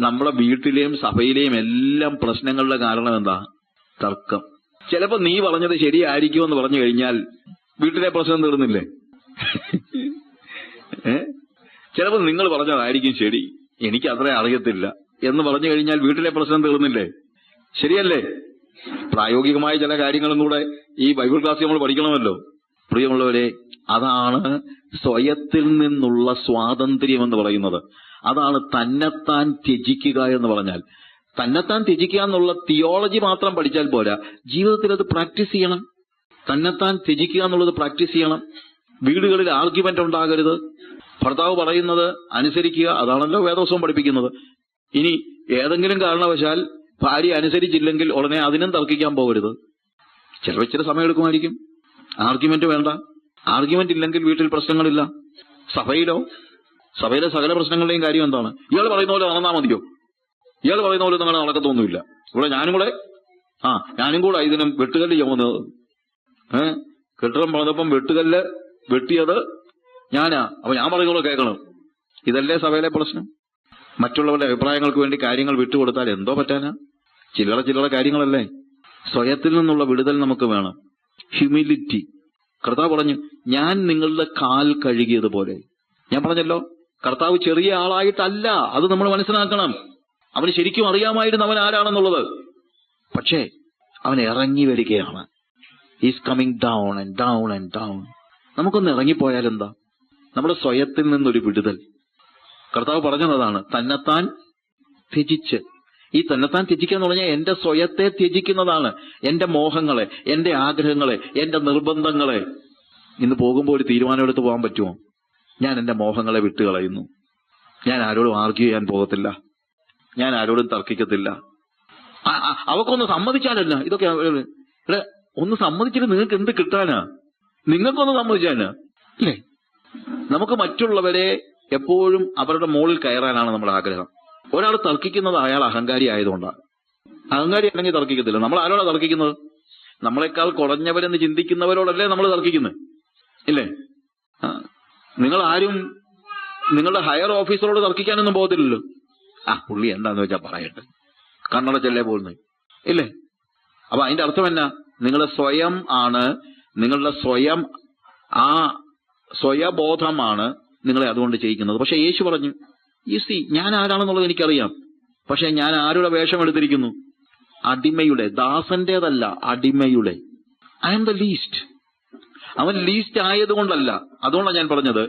നമ്മുടെ വീട്ടിലെയും സഭയിലെയും എല്ലാം പ്രശ്നങ്ങളുടെ കാരണം എന്താ? തർക്കം. ചിലപ്പോ നീ പറഞ്ഞത് ശരിയായിരിക്കുമെന്ന് പറഞ്ഞു കഴിഞ്ഞാൽ വീട്ടിലെ പ്രശ്നം തീർന്നില്ലേ? ചിലപ്പോ നിങ്ങൾ പറഞ്ഞതായിരിക്കും ശരി, എനിക്ക് അത്ര അറിയത്തില്ല എന്ന് പറഞ്ഞു കഴിഞ്ഞാൽ വീട്ടിലെ പ്രശ്നം തീർന്നില്ലേ? ശരിയല്ലേ? പ്രായോഗികമായ ചില കാര്യങ്ങളും കൂടെ ഈ ബൈബിൾ ക്ലാസ് നമ്മൾ പഠിക്കണമല്ലോ. പ്രിയമുള്ളവരെ, അതാണ് സ്വയത്തിൽ നിന്നുള്ള സ്വാതന്ത്ര്യം എന്ന് പറയുന്നത്. അതാണ് തന്നെത്താൻ ത്യജിക്കുക എന്ന് പറഞ്ഞാൽ. തന്നെത്താൻ ത്യജിക്കുക എന്നുള്ള തിയോളജി മാത്രം പഠിച്ചാൽ പോരാ, ജീവിതത്തിൽ അത് പ്രാക്ടീസ് ചെയ്യണം. തന്നെത്താൻ ത്യജിക്കുക എന്നുള്ളത് പ്രാക്ടീസ് ചെയ്യണം. വീടുകളിൽ ആർഗ്യുമെന്റ് ഉണ്ടാകരുത്. ഭർത്താവ് പറയുന്നത് അനുസരിക്കുക, അതാണല്ലോ വേദോത്സവം പഠിപ്പിക്കുന്നത്. ഇനി ഏതെങ്കിലും കാരണവശാൽ ഭാര്യ അനുസരിച്ചില്ലെങ്കിൽ ഉടനെ അതിനും തർക്കിക്കാൻ പോകരുത്. ചില സമയമെടുക്കുമായിരിക്കും. ആർഗ്യുമെന്റ് വേണ്ട. ആർഗ്യുമെന്റ് ഇല്ലെങ്കിൽ വീട്ടിൽ പ്രശ്നങ്ങളില്ല. സഭയിലെ സകല പ്രശ്നങ്ങളുടെയും കാര്യം എന്താണ്? ഇയാൾ പറയുന്ന പോലെ നടന്നാൽ മതിയോ? ഇയാൾ പറയുന്ന പോലെ നിങ്ങളെ നടക്കത്തൊന്നുമില്ല. ഇവിടെ ഞാനും കൂടെ ഇതിനും വെട്ടുകല്ല് ചുമന്നത്. കെട്ടിടം പണിതപ്പം വെട്ടുകല്ല് വെട്ടിയത് ഞാനാ. അപ്പൊ ഞാൻ പറയുന്നത് കേൾക്കണം. ഇതല്ലേ സഭയിലെ പ്രശ്നം? മറ്റുള്ളവരുടെ അഭിപ്രായങ്ങൾക്ക് വേണ്ടി കാര്യങ്ങൾ വിട്ടുകൊടുത്താൽ എന്തോ പറ്റാനാ? ചില്ലറ കാര്യങ്ങളല്ലേ? സ്വയത്തിൽ നിന്നുള്ള വിടുതൽ നമുക്ക് വേണം. ഹ്യൂമിലിറ്റി. കർത്താവ് പറഞ്ഞു, ഞാൻ നിങ്ങളുടെ കാൽ കഴുകിയതുപോലെ. ഞാൻ പറഞ്ഞല്ലോ, കർത്താവ് ചെറിയ ആളായിട്ടല്ല, അത് നമ്മൾ മനസ്സിലാക്കണം. അവന് ശരിക്കും അറിയാമായിരുന്നു അവൻ ആരാണെന്നുള്ളത്. പക്ഷേ അവൻ ഇറങ്ങി വരികയാണ്. Is coming down and down and down. നമുക്കൊന്ന് ഇറങ്ങിപ്പോയാൽ എന്താ? നമ്മുടെ സ്വയത്തിൽ നിന്നൊരു വിടുതൽ. കർത്താവ് പറഞ്ഞതാണ് തന്നെത്താൻ ത്യജിച്ച്. ഈ തന്നെത്താൻ ത്യജിക്കുക എന്ന് പറഞ്ഞാൽ എന്റെ സ്വയത്തെ ത്യജിക്കുന്നതാണ്. എന്റെ മോഹങ്ങളെ, എന്റെ ആഗ്രഹങ്ങളെ, എന്റെ നിർബന്ധങ്ങളെ. ഇന്ന് പോകുമ്പോൾ ഒരു തീരുമാനമെടുത്ത് പോകാൻ പറ്റുമോ? ഞാൻ എന്റെ മോഹങ്ങളെ വിട്ടുകളയുന്നു. ഞാൻ ആരോടും ആർഗ്യൂ ചെയ്യാൻ പോകത്തില്ല. ഞാൻ ആരോടും തർക്കിക്കത്തില്ല. അവക്കൊന്ന് സമ്മതിച്ചാലല്ല. ഇതൊക്കെ ഒന്ന് സമ്മതിച്ചിട്ട് നിങ്ങൾക്ക് എന്ത് കിട്ടാനാ? നിങ്ങൾക്കൊന്ന് സമ്മതിച്ചാനാ അല്ലേ? നമുക്ക് മറ്റുള്ളവരെ എപ്പോഴും അവരുടെ മുകളിൽ കയറാനാണ് നമ്മുടെ ആഗ്രഹം. ഒരാൾ തർക്കിക്കുന്നത് അയാൾ അഹങ്കാരി ആയതുകൊണ്ടാണ്. അഹങ്കാരി അല്ലെങ്കിൽ തർക്കിക്കത്തില്ല. നമ്മൾ ആരോടാ തർക്കിക്കുന്നത്? നമ്മളെക്കാൾ കുറഞ്ഞവരെന്ന് ചിന്തിക്കുന്നവരോടല്ലേ നമ്മൾ തർക്കിക്കുന്നത്, ഇല്ലേ? നിങ്ങൾ ആരും നിങ്ങളുടെ ഹയർ ഓഫീസറോട് തർക്കിക്കാനൊന്നും പോകത്തില്ലല്ലോ. പുള്ളി എന്താന്ന് വെച്ചാൽ പറയട്ടെ, കണ്ണടച്ചല്ലേ പോകുന്നത്, ഇല്ലേ? അപ്പൊ അതിന്റെ അർത്ഥം എന്നാ? നിങ്ങളുടെ സ്വയം ആണ്, നിങ്ങളുടെ സ്വയം, ആ സ്വയബോധമാണ് നിങ്ങളെ അതുകൊണ്ട് ചെയ്യിക്കുന്നത്. പക്ഷെ യേശു പറഞ്ഞു, ഞാൻ ആരാണെന്നുള്ളത് എനിക്കറിയാം. പക്ഷെ ഞാൻ ആരുടെ വേഷം എടുത്തിരിക്കുന്നു? അടിമയുടെ, ദാസന്റേതല്ല, അടിമയുടെ. I am the least. അവൻ ലീസ്റ്റ് ആയതുകൊണ്ടല്ല. അതുകൊണ്ടാണ് ഞാൻ പറഞ്ഞത്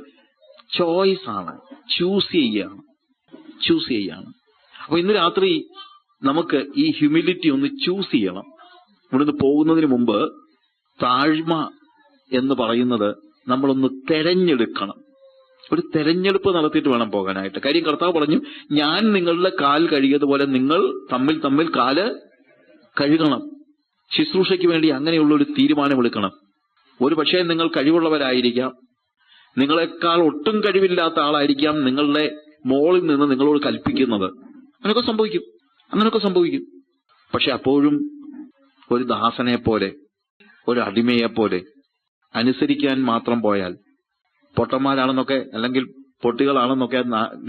ചോയ്സ് ആണ്, ചൂസ് ചെയ്യാണ്. അപ്പൊ ഇന്ന് രാത്രി നമുക്ക് ഈ ഹ്യൂമിലിറ്റി ഒന്ന് ചൂസ് ചെയ്യണം. ഇവിടുന്ന് പോകുന്നതിന് മുമ്പ് താഴ്മ എന്ന് പറയുന്നത് നമ്മളൊന്ന് തെരഞ്ഞെടുക്കണം. ഒരു തെരഞ്ഞെടുപ്പ് നടത്തിയിട്ട് വേണം പോകാനായിട്ട്. കാര്യം കർത്താവ് പറഞ്ഞു, ഞാൻ നിങ്ങളുടെ കാൽ കഴുകിയതുപോലെ നിങ്ങൾ തമ്മിൽ കാല് കഴുകണം. ശുശ്രൂഷയ്ക്ക് വേണ്ടി അങ്ങനെയുള്ള ഒരു തീരുമാനമെടുക്കണം. ഒരു പക്ഷേ നിങ്ങൾ കഴിവുള്ളവരായിരിക്കാം, നിങ്ങളെക്കാൾ ഒട്ടും കഴിവില്ലാത്ത ആളായിരിക്കാം നിങ്ങളുടെ മോളിൽ നിന്ന് നിങ്ങളോട് കൽപ്പിക്കുന്നത്. അങ്ങനെയൊക്കെ സംഭവിക്കും. പക്ഷെ അപ്പോഴും ഒരു ദാസനെ പോലെ, ഒരു അടിമയെ പോലെ അനുസരിക്കാൻ മാത്രം പോയാൽ, പൊട്ടന്മാരാണെന്നൊക്കെ അല്ലെങ്കിൽ പൊട്ടികളാണെന്നൊക്കെ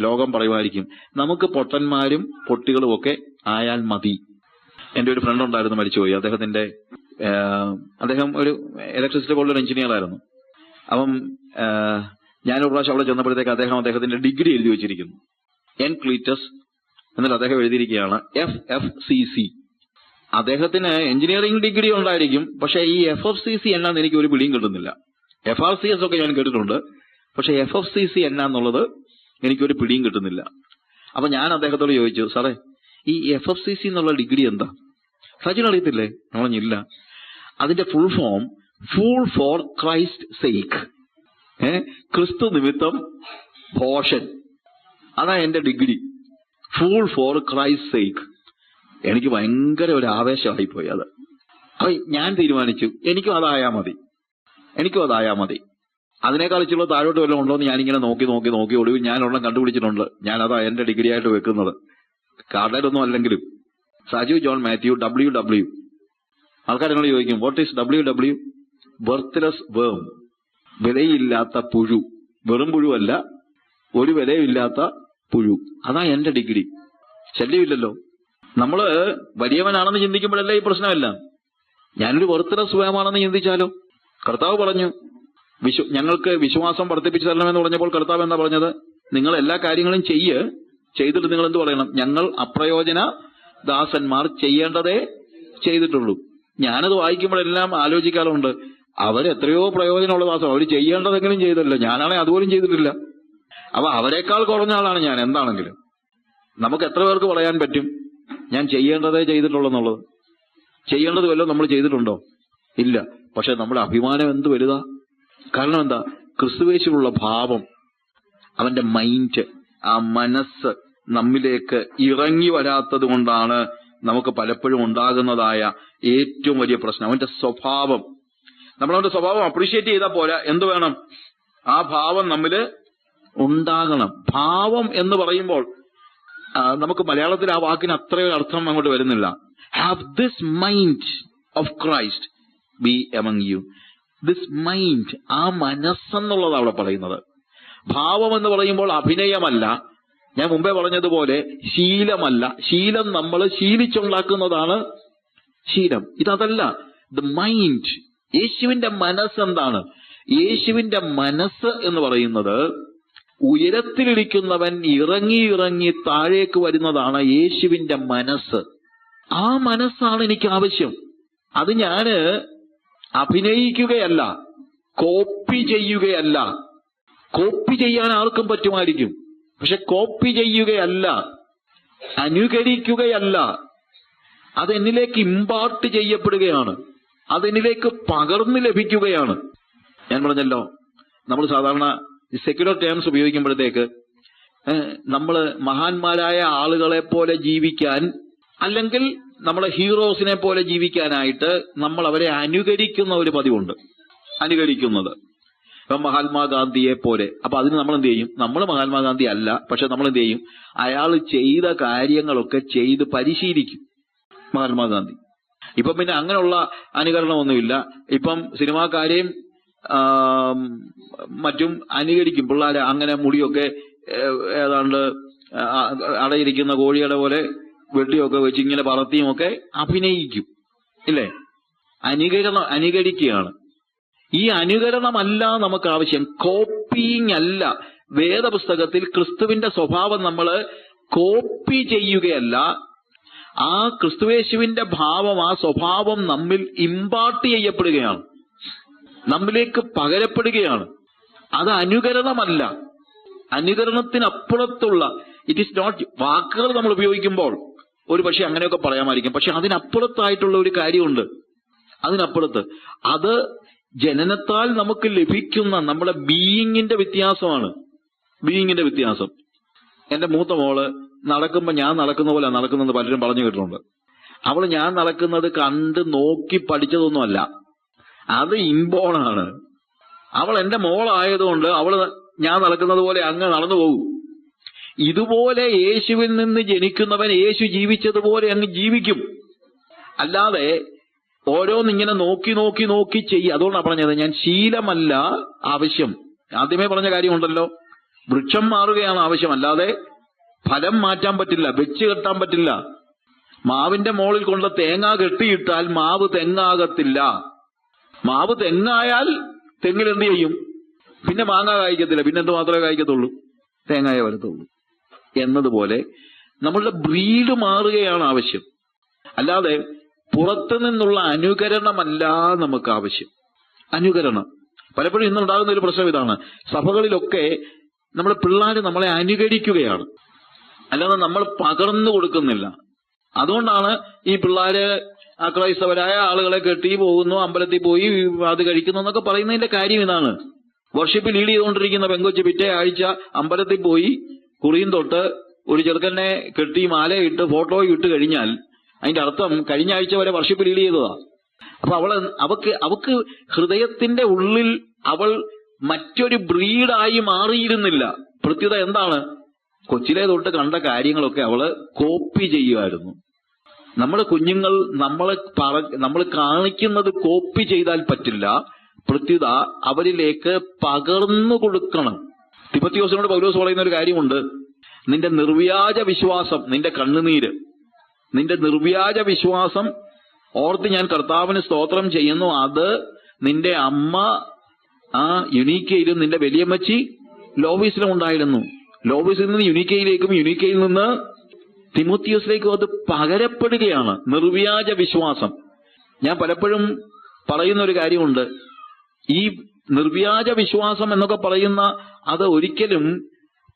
ലോകം പറയുമായിരിക്കും. നമുക്ക് പൊട്ടന്മാരും പൊട്ടികളും ഒക്കെ ആയാൽ മതി. എന്റെ ഒരു ഫ്രണ്ട് ഉണ്ടായിരുന്നു, മരിച്ചുപോയി. അദ്ദേഹം ഒരു ഇലക്ട്രിസിറ്റി ബോർഡിൽ എഞ്ചിനീയർ ആയിരുന്നു. അപ്പം ഞാനൊരു പ്രാവശ്യം അവിടെ ചെന്നപ്പോഴത്തേക്ക് അദ്ദേഹത്തിന്റെ ഡിഗ്രി എഴുതി വെച്ചിരിക്കുന്നു, എൻ ക്ലീറ്റസ്. എന്നിട്ട് അദ്ദേഹം എഴുതിയിരിക്കുകയാണ് FFCC. അദ്ദേഹത്തിന് എഞ്ചിനീയറിംഗ് ഡിഗ്രി ഉണ്ടായിരിക്കും, പക്ഷെ ഈ FFCC എന്നാന്ന് എനിക്ക് ഒരു പിടിയും കിട്ടുന്നില്ല. FRCS ഒക്കെ ഞാൻ കേട്ടിട്ടുണ്ട്, പക്ഷെ FFCC എന്നാന്നുള്ളത് എനിക്കൊരു പിടിയും കിട്ടുന്നില്ല. അപ്പൊ ഞാൻ അദ്ദേഹത്തോട് ചോദിച്ചു, സാറേ ഈ FFCC എന്നുള്ള ഡിഗ്രി എന്താ? സജിൻ അറിയത്തില്ലേ? പറഞ്ഞില്ല. അതിന്റെ full form fool for Christ sake, ക്രിസ്തു നിമിത്തം ഭോഷൻ. അതാ എന്റെ degree, fool for Christ sake. എനിക്ക് ഭയങ്കര ഒരു ആവേശമായിപ്പോയി അത്. അപ്പൊ ഞാൻ തീരുമാനിച്ചു, എനിക്കും അതായാ മതി. അതിനേക്കാൾ ഇച്ചിരി താഴോട്ട് വല്ലതും ഉണ്ടോ എന്ന് ഞാനിങ്ങനെ നോക്കി ഒടുവിൽ ഞാൻ ഒരെണ്ണം കണ്ടുപിടിച്ചിട്ടുണ്ട്. ഞാനതാ എന്റെ ഡിഗ്രി ആയിട്ട് വെക്കുന്നത്. കാർഡേലൊന്നും അല്ലെങ്കിലും സാജു ജോൺ മാത്യു WW. ആൾക്കാർ എന്നോട് ചോദിക്കും, വാട്ട് ഈസ് WW? വെർത്ത്ലെസ് വേം, വിലയില്ലാത്ത പുഴു. വെറും പുഴുവല്ല, ഒരു വിലയില്ലാത്ത പുഴു. അതാ എന്റെ ഡിഗ്രി. ശല്യമില്ലല്ലോ. നമ്മള് വലിയവനാണെന്ന് ചിന്തിക്കുമ്പോഴല്ലേ ഈ പ്രശ്നമല്ല. ഞാനൊരു ബർത്ത്ഡേ സ്വയമാണെന്ന് ചിന്തിച്ചാലോ? കർത്താവ് പറഞ്ഞു ഞങ്ങൾക്ക് വിശ്വാസം വർദ്ധിപ്പിച്ചു തരണമെന്ന് പറഞ്ഞപ്പോൾ കർത്താവ് എന്താ പറഞ്ഞത്? നിങ്ങൾ എല്ലാ കാര്യങ്ങളും ചെയ്തിട്ട് നിങ്ങൾ എന്ത് പറയണം? ഞങ്ങൾ അപ്രയോജന ദാസന്മാർ, ചെയ്യേണ്ടതേ ചെയ്തിട്ടുള്ളൂ. ഞാനത് വായിക്കുമ്പോഴെല്ലാം ആലോചിക്കാറുണ്ട്, അവരെത്രയോ പ്രയോജനമുള്ള ദാസം, അവർ ചെയ്യേണ്ടതെങ്കിലും ചെയ്തല്ലോ, ഞാനാണെങ്കിൽ അതുപോലും ചെയ്തിട്ടില്ല. അപ്പൊ അവരെക്കാൾ കുറഞ്ഞ ആളാണ് ഞാൻ. എന്താണെങ്കിലും നമുക്ക് എത്ര പേർക്ക് പറയാൻ പറ്റും ഞാൻ ചെയ്യേണ്ടതേ ചെയ്തിട്ടുള്ളെന്നുള്ളത്? ചെയ്യേണ്ടത് വല്ലതും നമ്മൾ ചെയ്തിട്ടുണ്ടോ? ഇല്ല. പക്ഷെ നമ്മുടെ അഭിമാനം എന്ത് വലുതാ! കാരണം എന്താ? ക്രിസ്തുവേശുവിലുള്ള ഭാവം, അവന്റെ മൈൻഡ്, ആ മനസ്സ് നമ്മിലേക്ക് ഇറങ്ങി വരാത്തത് കൊണ്ടാണ് നമുക്ക് പലപ്പോഴും ഉണ്ടാകുന്നതായ ഏറ്റവും വലിയ പ്രശ്നം. അവന്റെ സ്വഭാവം, നമ്മളവന്റെ സ്വഭാവം അപ്രീഷിയേറ്റ് ചെയ്താൽ പോരാ, എന്ത് വേണം? ആ ഭാവം നമ്മില് ഉണ്ടാകണം. ഭാവം എന്ന് പറയുമ്പോൾ നമുക്ക് മലയാളത്തിൽ ആ വാക്കിന് അത്രയൊരു അർത്ഥം അങ്ങോട്ട് വരുന്നില്ല. Have this mind of Christ B among U. This mind, ആ മനസ്സെന്നുള്ളത് അവിടെ പറയുന്നത്. ഭാവം എന്ന് പറയുമ്പോൾ അഭിനയമല്ല, ഞാൻ മുമ്പേ പറഞ്ഞതുപോലെ ശീലമല്ല. ശീലം നമ്മൾ ശീലിച്ചുണ്ടാക്കുന്നതാണ് ശീലം. ഇതല്ല. ദ മൈൻഡ്, യേശുവിന്റെ മനസ്സ് എന്താണ്? യേശുവിന്റെ മനസ്സ് എന്ന് പറയുന്നത് ഉയരത്തിലിരിക്കുന്നവൻ ഇറങ്ങി ഇറങ്ങി താഴേക്ക് വരുന്നതാണ് യേശുവിന്റെ മനസ്സ്. ആ മനസ്സാണ് എനിക്ക് ആവശ്യം. അത് ഞാന് അഭിനയിക്കുകയല്ല, കോപ്പി ചെയ്യുകയല്ല. കോപ്പി ചെയ്യാൻ ആർക്കും പറ്റുമായിരിക്കും, പക്ഷെ കോപ്പി ചെയ്യുകയല്ല, അനുകരിക്കുകയല്ല. അതെന്നിലേക്ക് ഇമ്പാർട്ട് ചെയ്യപ്പെടുകയാണ്, അതെന്നിലേക്ക് പകർന്നു ലഭിക്കുകയാണ്. ഞാൻ പറഞ്ഞല്ലോ, നമ്മൾ സാധാരണ സെക്യുലർ ടേംസ് ഉപയോഗിക്കുമ്പോഴത്തേക്ക് നമ്മൾ മഹാന്മാരായ ആളുകളെ പോലെ ജീവിക്കാൻ, അല്ലെങ്കിൽ നമ്മളെ ഹീറോസിനെ പോലെ ജീവിക്കാനായിട്ട് നമ്മൾ അവരെ അനുകരിക്കുന്ന ഒരു പതിവുണ്ട്. അനുകരിക്കുന്നത് ഇപ്പം മഹാത്മാഗാന്ധിയെ പോലെ. അപ്പൊ അതിന് നമ്മൾ എന്ത് ചെയ്യും? നമ്മൾ മഹാത്മാഗാന്ധി അല്ല, പക്ഷെ നമ്മൾ എന്ത് ചെയ്യും? അയാൾ ചെയ്ത കാര്യങ്ങളൊക്കെ ചെയ്ത് പരിശീലിക്കും മഹാത്മാഗാന്ധി. ഇപ്പം പിന്നെ അങ്ങനെയുള്ള അനുകരണമൊന്നുമില്ല. ഇപ്പം സിനിമാക്കാരെയും മറ്റും അനുകരിക്കും പിള്ളേരെ. അങ്ങനെ മുടിയൊക്കെ ഏതാണ്ട് അടയിരിക്കുന്ന കോഴിയുടെ പോലെ വെട്ടിയൊക്കെ വെച്ച് ഇങ്ങനെ പറത്തിയും ഒക്കെ അഭിനയിക്കും, ഇല്ലേ? അനുകരിക്കുകയാണ്. ഈ അനുകരണമല്ല നമുക്ക് ആവശ്യം, കോപ്പിയിങ് അല്ല. വേദപുസ്തകത്തിൽ ക്രിസ്തുവിന്റെ സ്വഭാവം നമ്മൾ കോപ്പി ചെയ്യുകയല്ല, ആ ക്രിസ്തുവേശുവിന്റെ ഭാവം, ആ സ്വഭാവം നമ്മിൽ ഇമ്പാർട്ട് ചെയ്യപ്പെടുകയാണ്, നമ്മിലേക്ക് പകരപ്പെടുകയാണ്. അത് അനുകരണമല്ല, അനുകരണത്തിനപ്പുറത്തുള്ള, ഇറ്റ് ഈസ് നോട്ട്. വാക്കുകൾ നമ്മൾ ഉപയോഗിക്കുമ്പോൾ ഒരു പക്ഷെ അങ്ങനെയൊക്കെ പറയാമായിരിക്കും, പക്ഷെ അതിനപ്പുറത്തായിട്ടുള്ള ഒരു കാര്യമുണ്ട്. അതിനപ്പുറത്ത് അത് ജനനത്താൽ നമുക്ക് ലഭിക്കുന്ന നമ്മുടെ ബീയിങ്ങിന്റെ വ്യത്യാസമാണ്. ബീയിങ്ങിന്റെ വ്യത്യാസം. എന്റെ മൂത്ത മോള് നടക്കുമ്പോ ഞാൻ നടക്കുന്ന പോലെ നടക്കുന്നത് പലരും പറഞ്ഞു കേട്ടിട്ടുണ്ട്. അവള് ഞാൻ നടക്കുന്നത് കണ്ട് നോക്കി പഠിച്ചതൊന്നുമല്ല, അത് ഇൻബോണാണ്. അവൾ എന്റെ മോളായതുകൊണ്ട് അവള് ഞാൻ നടക്കുന്നത് പോലെ അങ്ങ് നടന്നു പോകും. ഇതുപോലെ യേശുവിൽ നിന്ന് ജനിക്കുന്നവൻ യേശു ജീവിച്ചതുപോലെ അങ്ങ് ജീവിക്കും. അല്ലാതെ ഓരോന്നിങ്ങനെ നോക്കി നോക്കി നോക്കി ചെയ്യും. അതുകൊണ്ടാണ് പറഞ്ഞത് ഞാൻ ശീലമല്ല ആവശ്യം. ആദ്യമേ പറഞ്ഞ കാര്യമുണ്ടല്ലോ, വൃക്ഷം മാറുകയാണ് ആവശ്യം, അല്ലാതെ ഫലം മാറ്റാൻ പറ്റില്ല, വെച്ച് കെട്ടാൻ പറ്റില്ല. മാവിന്റെ മുകളിൽ കൊണ്ട് തേങ്ങ കെട്ടിയിട്ടാൽ മാവ് തെങ്ങാകത്തില്ല. മാവ് തെങ്ങായാൽ തെങ്ങിൽ എന്ത് ചെയ്യും? പിന്നെ മാങ്ങ കായ്ക്കത്തില്ല, പിന്നെ എന്ത് മാത്രമേ കായ്ക്കത്തുള്ളൂ? തേങ്ങയെ വരത്തുള്ളൂ. എന്നതുപോലെ നമ്മളുടെ ബ്രീഡ് മാറുകയാണ് ആവശ്യം, അല്ലാതെ പുറത്തു നിന്നുള്ള അനുകരണമല്ല നമുക്ക് ആവശ്യം. അനുകരണം പലപ്പോഴും ഇന്നുണ്ടാകുന്ന ഒരു പ്രശ്നം ഇതാണ്. സഭകളിലൊക്കെ നമ്മുടെ പിള്ളേർ നമ്മളെ അനുകരിക്കുകയാണ്, അല്ലാതെ നമ്മൾ പകർന്നു കൊടുക്കുന്നില്ല. അതുകൊണ്ടാണ് ഈ പിള്ളേര് അക്രൈസ്തവരായ ആളുകളെ കെട്ടി പോകുന്നു, അമ്പലത്തിൽ പോയി അത് കഴിക്കുന്നു എന്നൊക്കെ പറയുന്നതിന്റെ കാര്യം ഇതാണ്. വർഷിപ്പ് ലീഡ് ചെയ്തുകൊണ്ടിരിക്കുന്ന പെങ്കൊച്ച് പിറ്റേ ആഴ്ച അമ്പലത്തിൽ പോയി കുറിയും തൊട്ട് ഒരു ചെറുക്കനെ കെട്ടി മാലയിട്ട് ഫോട്ടോ ഇട്ട് കഴിഞ്ഞാൽ അതിന്റെ അർത്ഥം കഴിഞ്ഞ ആഴ്ച വരെ വർഷിപ്പ് ലീഡ് ചെയ്തതാ. അപ്പൊ അവക്ക് ഹൃദയത്തിന്റെ ഉള്ളിൽ അവൾ മറ്റൊരു ബ്രീഡായി മാറിയിരുന്നില്ല. പ്രത്യുത എന്താണ്? കൊച്ചിലെ തൊട്ട് കണ്ട കാര്യങ്ങളൊക്കെ അവള് കോപ്പി ചെയ്യുമായിരുന്നു. നമ്മുടെ കുഞ്ഞുങ്ങൾ നമ്മൾ കാണിക്കുന്നത് കോപ്പി ചെയ്താൽ പറ്റില്ല. പ്രത്യുത അവരിലേക്ക് പകർന്നു കൊടുക്കണം. തിമോത്തിയോസിനോട് പൗലോസ് പറയുന്ന ഒരു കാര്യമുണ്ട്. നിന്റെ നിർവ്യാജ വിശ്വാസം, നിന്റെ കണ്ണുനീര്, നിന്റെ നിർവ്യാജ വിശ്വാസം ഓർത്ത് ഞാൻ കർത്താവിന് സ്തോത്രം ചെയ്യുന്നു. അത് നിന്റെ അമ്മ യുനീക്കയിലും നിന്റെ വലിയമ്മച്ചി ലോവീസിലും ഉണ്ടായിരുന്നു. ലോവീസിൽ നിന്ന് യുനീക്കയിലേക്കും യുനീക്കയിൽ നിന്ന് തിമോത്തിയോസിലേക്കും അത് പകരപ്പെടുകയാണ്. നിർവ്യാജ വിശ്വാസം. ഞാൻ പലപ്പോഴും പറയുന്ന ഒരു കാര്യമുണ്ട്, ഈ നിർവ്യാജ വിശ്വാസം എന്നൊക്കെ പറയുന്ന അത് ഒരിക്കലും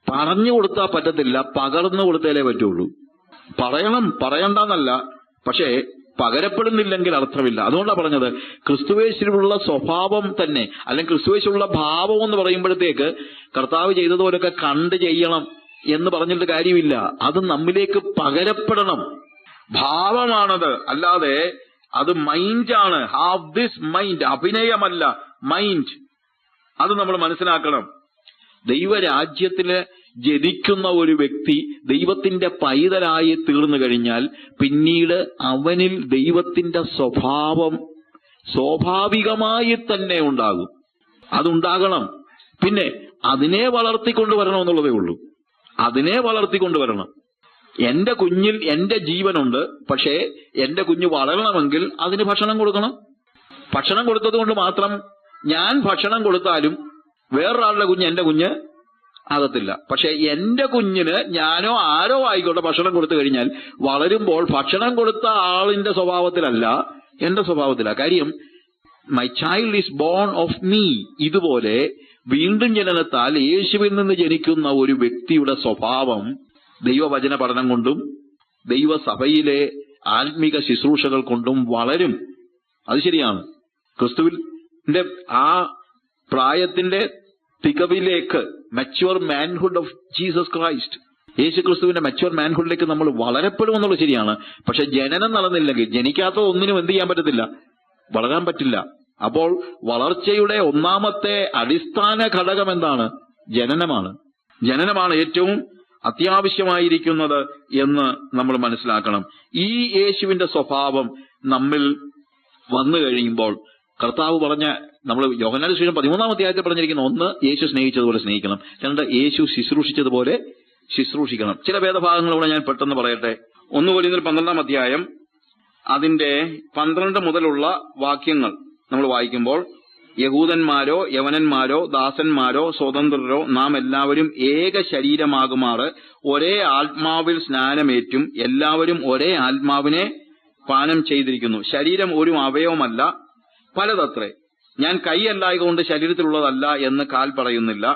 പറഞ്ഞു കൊടുത്താൽ പറ്റത്തില്ല, പകർന്നു കൊടുത്താലേ പറ്റുള്ളൂ. പറയണ്ടെന്നല്ല, പക്ഷേ പകരപ്പെടുന്നില്ലെങ്കിൽ അർത്ഥമില്ല. അതുകൊണ്ടാണ് പറഞ്ഞത് ക്രിസ്തുവേശിലുള്ള സ്വഭാവം തന്നെ, അല്ലെങ്കിൽ ക്രിസ്തുവേശിലുള്ള ഭാവം എന്ന് പറയുമ്പോഴത്തേക്ക് കർത്താവ് ചെയ്തതുപോലൊക്കെ കണ്ട് ചെയ്യണം എന്ന് പറഞ്ഞിട്ട് കാര്യമില്ല. അത് നമ്മിലേക്ക് പകരപ്പെടണം. ഭാവമാണത്, അല്ലാതെ അത് മൈൻഡാണ്. ഹാവ് ദിസ് മൈൻഡ്, അഭിനയമല്ല, മൈൻഡ്. അത് നമ്മൾ മനസ്സിലാക്കണം. ദൈവരാജ്യത്തില് ജനിക്കുന്ന ഒരു വ്യക്തി ദൈവത്തിന്റെ പൈതലായി തീർന്നു കഴിഞ്ഞാൽ പിന്നീട് അവനിൽ ദൈവത്തിന്റെ സ്വഭാവം സ്വാഭാവികമായി തന്നെ ഉണ്ടാകും. അതുണ്ടാകണം. പിന്നെ അതിനെ വളർത്തിക്കൊണ്ടുവരണമെന്നുള്ളതേ ഉള്ളൂ. അതിനെ വളർത്തിക്കൊണ്ടുവരണം. എന്റെ കുഞ്ഞിൽ എന്റെ ജീവനുണ്ട്, പക്ഷേ എന്റെ കുഞ്ഞ് വളരണമെങ്കിൽ അതിന് ഭക്ഷണം കൊടുക്കണം. ഭക്ഷണം കൊടുത്തത് കൊണ്ട് മാത്രം ഞാൻ ഭക്ഷണം കൊടുത്താലും വേറൊരാളുടെ കുഞ്ഞ് എന്റെ കുഞ്ഞ് ആകത്തില്ല. പക്ഷെ എന്റെ കുഞ്ഞിന് ഞാനോ ആരോ ആയിക്കോട്ടെ ഭക്ഷണം കൊടുത്തു കഴിഞ്ഞാൽ വളരുമ്പോൾ ഭക്ഷണം കൊടുത്ത ആളിന്റെ സ്വഭാവത്തിലല്ല, എന്റെ സ്വഭാവത്തിലാണ്. കാര്യം my child is born of me. ഇതുപോലെ വീണ്ടും ജനനത്താൽ യേശുവിൽ നിന്ന് ജനിക്കുന്ന ഒരു വ്യക്തിയുടെ സ്വഭാവം ദൈവവചന പഠനം കൊണ്ടും ദൈവസഭയിലെ ആത്മീക ശുശ്രൂഷകൾ കൊണ്ടും വളരും. അത് ശരിയാണ്. ക്രിസ്തുവിന്റെ ആ പ്രായത്തിന്റെ തികവിലേക്ക്, mature manhood of Jesus Christ, യേശു ക്രിസ്തുവിന്റെ മച്വർ മാൻഹുഡിലേക്ക് നമ്മൾ വളരപ്പെടുമെന്നുള്ളത് ശരിയാണ്. പക്ഷെ ജനനം നടന്നില്ലെങ്കിൽ, ജനിക്കാത്ത ഒന്നിനും എന്ത് ചെയ്യാൻ പറ്റത്തില്ല, വളരാൻ പറ്റില്ല. അപ്പോൾ വളർച്ചയുടെ ഒന്നാമത്തെ അടിസ്ഥാന ഘടകം എന്താണ്? ജനനമാണ്. ജനനമാണ് ഏറ്റവും അത്യാവശ്യമായിരിക്കുന്നത് എന്ന് നമ്മൾ മനസ്സിലാക്കണം. ഈ യേശുവിന്റെ സ്വഭാവം നമ്മിൽ വന്നു കഴിയുമ്പോൾ കർത്താവ് പറഞ്ഞ, നമ്മൾ യോഹന്നാന്റെ സുവിശേഷം 13-ാം അധ്യായത്തിൽ പറഞ്ഞിരിക്കുന്ന, 1 യേശു സ്നേഹിച്ചതുപോലെ സ്നേഹിക്കണം, 2 യേശു ശുശ്രൂഷിച്ചതുപോലെ ശുശ്രൂഷിക്കണം. ചില വേദഭാഗങ്ങളിലൂടെ ഞാൻ പെട്ടെന്ന് പറയട്ടെ. 1 കൊരിന്ത്യർ 12-ാം അധ്യായം അതിന്റെ 12 മുതലുള്ള വാക്യങ്ങൾ നമ്മൾ വായിക്കുമ്പോൾ, യഹൂദന്മാരോ യവനന്മാരോ ദാസന്മാരോ സ്വതന്ത്രരോ നാം എല്ലാവരും ഏക ശരീരമാകുമാറ് ഒരേ ആത്മാവിൽ സ്നാനമേറ്റും എല്ലാവരും ഒരേ ആത്മാവിനെ പാനം ചെയ്തിരിക്കുന്നു. ശരീരം ഒരു അവയവമല്ല, പലതത്രേ. ഞാൻ കൈയല്ലായകൊണ്ട് ശരീരത്തിലുള്ളതല്ല എന്ന് കാൽ പറയുന്നില്ല.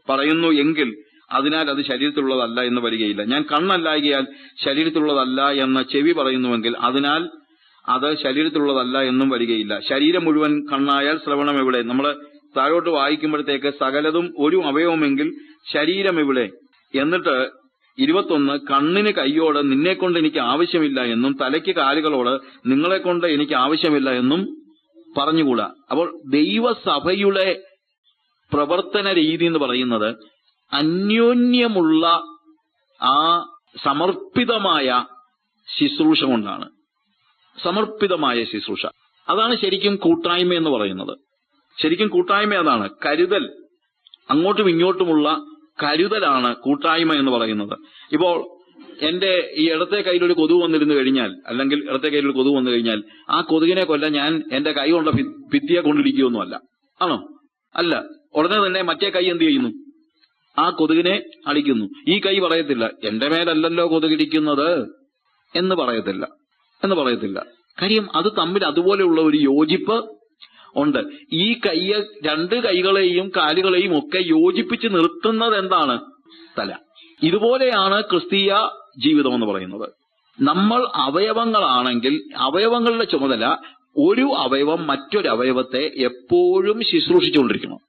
പറയുന്നു എങ്കിൽ അതിനാൽ അത് ശരീരത്തിലുള്ളതല്ല എന്ന് വരികയില്ല. ഞാൻ കണ്ണല്ലായകയാൽ ശരീരത്തിലുള്ളതല്ല എന്ന് ചെവി പറയുന്നുവെങ്കിൽ അതിനാൽ അത് ശരീരത്തിലുള്ളതല്ല എന്നും വരികയില്ല. ശരീരം മുഴുവൻ കണ്ണായാൽ ശ്രവണം എവിടെ? നമ്മൾ താഴോട്ട് വായിക്കുമ്പോഴത്തേക്ക് സകലതും ഒരു അവയവമെങ്കിൽ ശരീരം എവിടെ? എന്നിട്ട് 21, കണ്ണിന് കൈയോട് നിന്നെക്കൊണ്ട് എനിക്ക് ആവശ്യമില്ല എന്നും തലയ്ക്ക് കാലുകളോട് നിങ്ങളെ കൊണ്ട് എനിക്ക് ആവശ്യമില്ല എന്നും പറഞ്ഞുകൂടാ. അപ്പോൾ ദൈവസഭയുടെ പ്രവർത്തന രീതി എന്ന് പറയുന്നത് അന്യോന്യമുള്ള ആ സമർപ്പിതമായ ശുശ്രൂഷ കൊണ്ടാണ്. സമർപ്പിതമായ ശുശ്രൂഷ, അതാണ് ശരിക്കും കൂട്ടായ്മ എന്ന് പറയുന്നത്. ശരിക്കും കൂട്ടായ്മ അതാണ്. കരുതൽ, അങ്ങോട്ടും ഇങ്ങോട്ടുമുള്ള കരുതലാണ് കൂട്ടായ്മ എന്ന് പറയുന്നത്. ഇപ്പോൾ എന്റെ ഈ ഇടത്തെ കയ്യിൽ ഒരു കൊതുക് വന്നിരുന്നു കഴിഞ്ഞാൽ, അല്ലെങ്കിൽ ഇടത്തെ കയ്യിൽ ഒരു കൊതുക് വന്നു കഴിഞ്ഞാൽ ആ കൊതുകിനെ കൊല്ലാൻ ഞാൻ എന്റെ കൈ കൊണ്ട് ഭിത്തിയെ കൊണ്ടിരിക്കുകയൊന്നുമല്ല. ആണോ? അല്ല. ഉടനെ തന്നെ മറ്റേ കൈ എന്ത് ചെയ്യുന്നു? ആ കൊതുകിനെ അടിക്കുന്നു. ഈ കൈ പറയത്തില്ല എന്റെ മേലല്ലല്ലോ കൊതുകിരിക്കുന്നത് എന്ന് പറയത്തില്ല. കാര്യം അത് തമ്മിൽ അതുപോലെയുള്ള ഒരു യോജിപ്പ് ഉണ്ട്. ഈ കൈയെ, 2 കൈകളെയും കാലുകളെയും ഒക്കെ യോജിപ്പിച്ച് നിർത്തുന്നത് എന്താണ്? തല. ഇതുപോലെയാണ് ക്രിസ്തീയ ജീവിതം എന്ന് പറയുന്നത്. നമ്മൾ അവയവങ്ങളാണെങ്കിൽ അവയവങ്ങളുടെ ചുമതല ഒരു അവയവം മറ്റൊരു അവയവത്തെ എപ്പോഴും ശുശ്രൂഷിച്ചുകൊണ്ടിരിക്കണം.